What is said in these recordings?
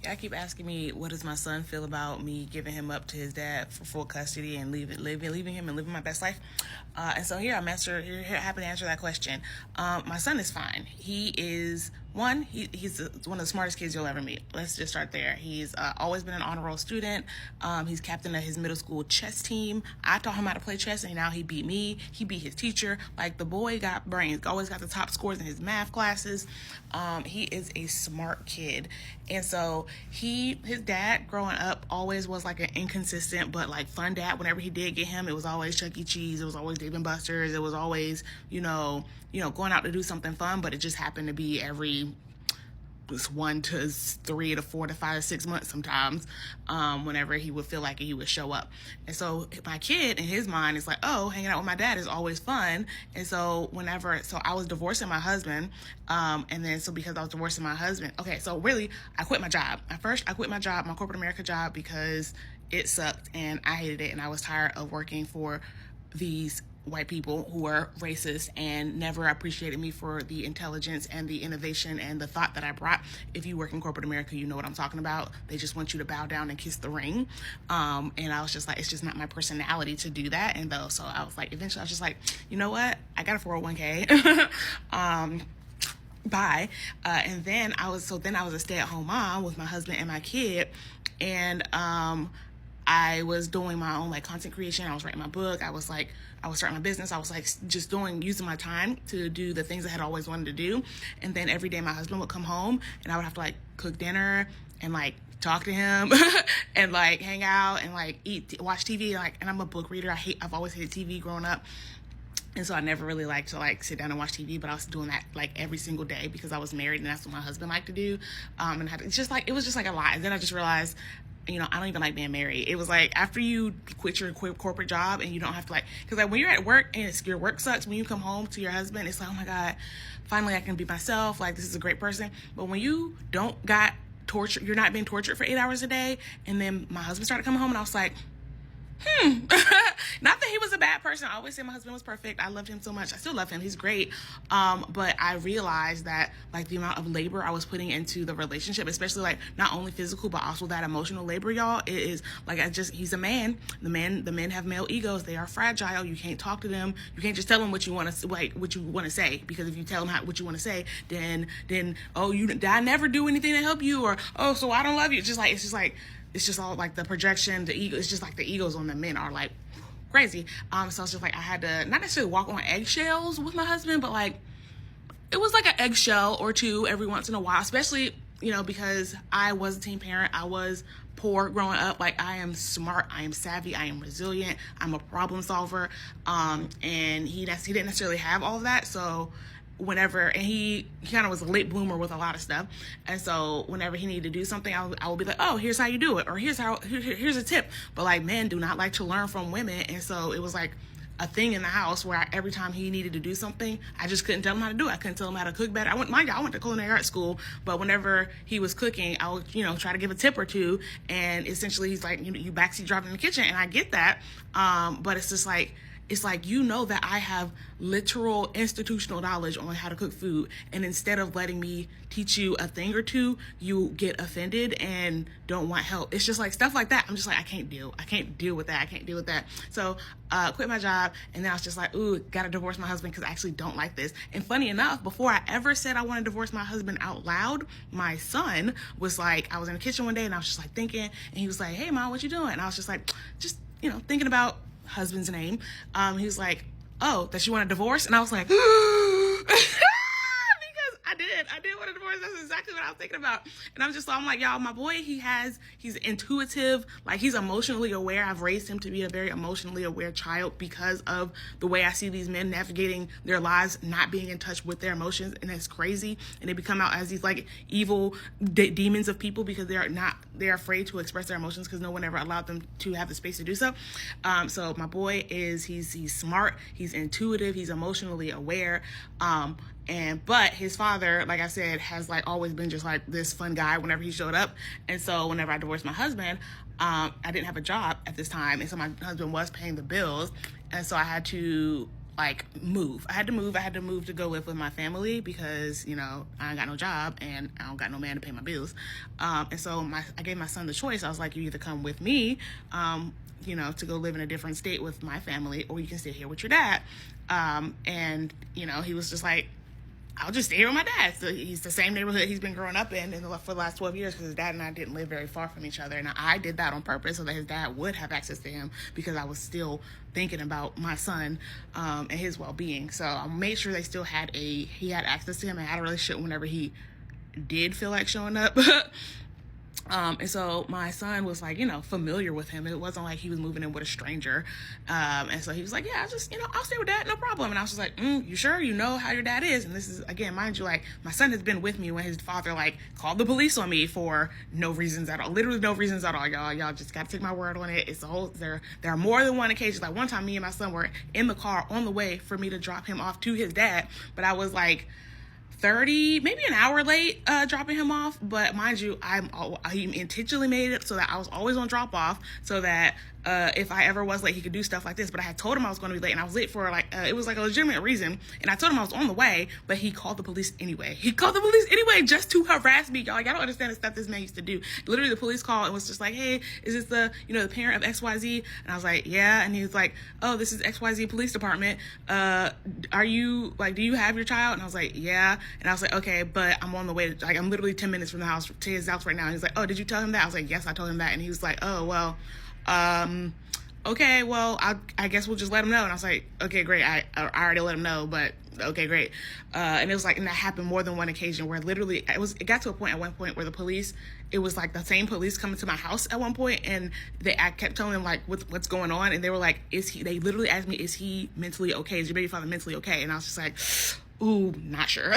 I keep asking me, what does my son feel about me giving him up to his dad for full custody and leaving him and living my best life? And so here I'm happy to answer that question. My son is fine. He is he's one of the smartest kids you'll ever meet. Let's just start there. He's always been an honor roll student. He's captain of his middle school chess team. I taught him how to play chess, and now he beat me. He beat his teacher. Like, the boy got brains. Always got the top scores in his math classes. He is a smart kid. And so his dad growing up always was like an inconsistent but like fun dad. Whenever he did get him, it was always Chuck E. Cheese. It was always Dave and Buster's. It was always, going out to do something fun, but it just happened to be every 1 to 3 to 4 to 5 to 6 months sometimes, whenever he would feel like it, he would show up. And so my kid, in his mind, is like, oh, hanging out with my dad is always fun. And so I was divorcing my husband, and then so because I was divorcing my husband, okay, so really, I quit my job. At first, I quit my job, my corporate America job, because it sucked, and I hated it, and I was tired of working for these white people who are racist and never appreciated me for the intelligence and the innovation and the thought that I brought. If you work in corporate America, you know what I'm talking about. They just want you to bow down and kiss the ring. And I was just like, it's just not my personality to do that. And so I was like, eventually I was just like, you know what? I got a 401k. Bye. And then I was a stay-at-home mom with my husband and my kid. And I was doing my own like content creation. I was writing my book. I was starting my business. I was like just using my time to do the things I had always wanted to do. And then every day my husband would come home and I would have to like cook dinner and like talk to him and like hang out and like watch TV. And I'm a book reader. I've always hated TV growing up. And so I never really liked to like sit down and watch TV, but I was doing that like every single day because I was married and that's what my husband liked to do. And it was just like a lot. And then I just realized, I don't even like being married. It was like after you quit your corporate job and you don't have to because like when you're at work and your work sucks, when you come home to your husband, it's like, oh my God, finally I can be myself. Like, this is a great person. But when you don't got tortured, you're not being tortured for 8 hours a day. And then my husband started coming home and I was like, not that he was a bad person. I always say my husband was perfect. I loved him so much. I still love him. He's great. But I realized that like the amount of labor I was putting into the relationship, especially like not only physical, but also that emotional labor, y'all, it is like, he's a man. The men have male egos. They are fragile. You can't talk to them. You can't just tell them what you want to say, because if you tell them what you want to say, then, oh, I never do anything to help you, or, oh, so I don't love you. It's just all like the projection, the ego. It's just like the egos on the men are like crazy. So it's just like I had to not necessarily walk on eggshells with my husband, but like it was like an eggshell or two every once in a while, especially, because I was a teen parent. I was poor growing up. Like, I am smart, I am savvy, I am resilient, I'm a problem solver. And he didn't necessarily have all of that. So he kind of was a late bloomer with a lot of stuff, and so whenever he needed to do something, I would be like, oh, here's how you do it, or here's a tip. But like, men do not like to learn from women, and so it was like a thing in the house where every time he needed to do something, I just couldn't tell him how to do it. I couldn't tell him how to cook better. I went to culinary arts school, but whenever he was cooking, I would try to give a tip or two, and essentially he's like, you backseat driving in the kitchen, and I get that, but it's just like, that I have literal institutional knowledge on how to cook food. And instead of letting me teach you a thing or two, you get offended and don't want help. It's just like stuff like that. I'm just like, I can't deal with that. So, quit my job. And then I was just like, ooh, gotta divorce my husband because I actually don't like this. And funny enough, before I ever said I want to divorce my husband out loud, my son was like, I was in the kitchen one day and I was just like thinking, and he was like, hey, Mom, what you doing? And I was just like, thinking about husband's name. He was like, oh, that you want a divorce? And I was like, because I did want a divorce. That's exactly what I was thinking about. And I'm like, y'all, my boy, he's intuitive, like he's emotionally aware. I've raised him to be a very emotionally aware child because of the way I see these men navigating their lives, not being in touch with their emotions. And it's crazy. And they become out as these like evil demons of people because they're afraid to express their emotions because no one ever allowed them to have the space to do so. So my boy he's smart, he's intuitive, he's emotionally aware. But his father, like I said, has like always been just like this fun guy whenever he showed up. And so whenever I divorced my husband, I didn't have a job at this time. And so my husband was paying the bills. And so I had to like move. I had to move to go live with my family because, you know, I ain't got no job and I don't got no man to pay my bills. And so I gave my son the choice. I was like, you either come with me, you know, to go live in a different state with my family, or you can stay here with your dad. And, you know, he was just like, I'll just stay here with my dad. So he's the same neighborhood he's been growing up in for the last 12 years because his dad and I didn't live very far from each other. And I did that on purpose so that his dad would have access to him because I was still thinking about my son and his well-being. So I made sure they still he had access to him and had a relationship whenever he did feel like showing up. And so my son was like, you know, familiar with him. It wasn't like he was moving in with a stranger. And so he was like, yeah, I'll stay with dad, no problem. And I was just like, you sure? You know how your dad is? And this is, again, mind you, like, my son has been with me when his father, like, called the police on me for no reasons at all. Literally no reasons at all, y'all. Y'all just gotta take my word on it. It's a whole, there are more than one occasions. Like, one time me and my son were in the car on the way for me to drop him off to his dad. But I was like, 30, maybe an hour late dropping him off, but mind you, I intentionally made it so that I was always on drop off so that if I ever was late, he could do stuff like this. But I had told him I was going to be late, and I was late for like it was like a legitimate reason, and I told him I was on the way, but he called the police anyway. Just to harass me, y'all. Y'all don't understand the stuff this man used to do. Literally, the police called and was just like, hey, is this the parent of XYZ? And I was like, yeah. And he was like, oh, this is XYZ police department. Are you, like, do you have your child? And I was like, yeah. And I was like, okay, but I'm on the way to, like, I'm literally 10 minutes from the house to his house right now. And he's like, oh, did you tell him that? I was like, yes, I told him that. And he was like, oh, well, okay, well, I guess we'll just let him know. And I was like, okay, great. I already let him know, but okay, great. And it was like, and that happened more than one occasion where literally it got to a point at one point where it was like the same police coming to my house at one point, and I kept telling them like what's going on, and they were like, they literally asked me, is he mentally okay? Is your baby father mentally okay? And I was just like, ooh, not sure.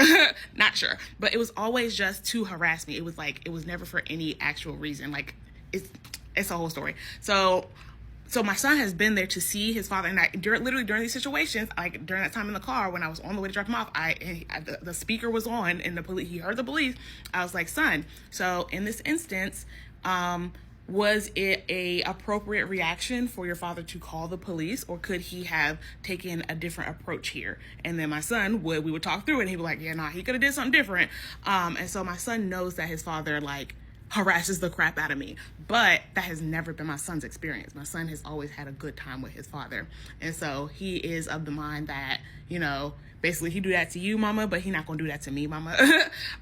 Not sure. But it was always just to harass me. It was like, it was never for any actual reason. Like, it's a whole story. So my son has been there to see his father, and literally during these situations, like during that time in the car when I was on the way to drop him off, the speaker was on, and he heard the police. I was like, son, so in this instance, was it a appropriate reaction for your father to call the police, or could he have taken a different approach here? And then my son we would talk through it, and he'd be like, yeah, nah, he could have did something different. And so my son knows that his father like harasses the crap out of me, but that has never been my son's experience. My son has always had a good time with his father, and so he is of the mind that, basically he do that to you, mama, but he not gonna do that to me, mama.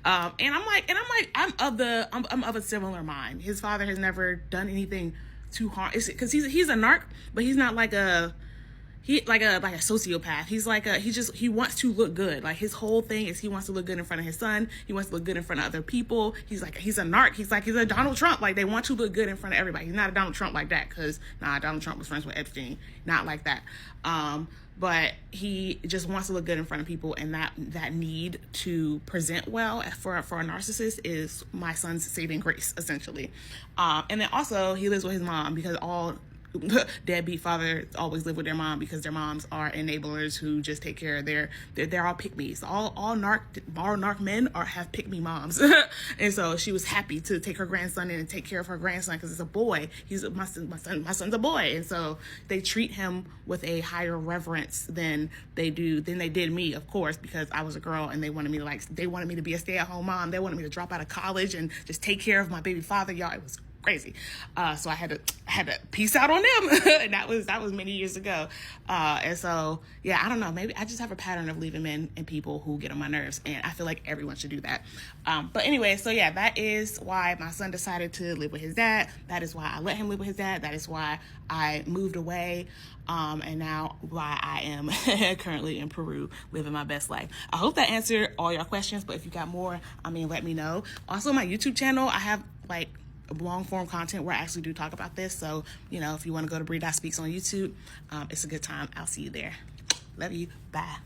And I'm of a similar mind. His father has never done anything too hard. Because he's a narc, but he's not like a sociopath. He's like he wants to look good. Like, his whole thing is he wants to look good in front of his son. He wants to look good in front of other people. He's a narc. He's a Donald Trump. Like, they want to look good in front of everybody. He's not a Donald Trump like that, because Donald Trump was friends with Epstein. Not like that. But he just wants to look good in front of people, and that need to present well for a narcissist is my son's saving grace, essentially. And then also he lives with his mom, because all deadbeat fathers always live with their mom, because their moms are enablers who just take care of they're all pick-me's. All narc men have pick-me moms. And so she was happy to take her grandson in and take care of her grandson, because it's a boy. My son's a boy. And so they treat him with a higher reverence than they did me, of course, because I was a girl, and they wanted me to be a stay-at-home mom. They wanted me to drop out of college and just take care of my baby father. Y'all, it was crazy. So I had to peace out on them. And that was many years ago. And so, yeah, I don't know, maybe I just have a pattern of leaving men and people who get on my nerves, and I feel like everyone should do that. But anyway, so yeah, that is why my son decided to live with his dad. That is why I let him live with his dad. That is why I moved away. And now why I am currently in Peru living my best life. I hope that answered all your questions, but if you got more, let me know. Also, my YouTube channel, I have like long form content where I actually do talk about this. So, if you want to go to Bree Speaks on YouTube, it's a good time. I'll see you there. Love you. Bye.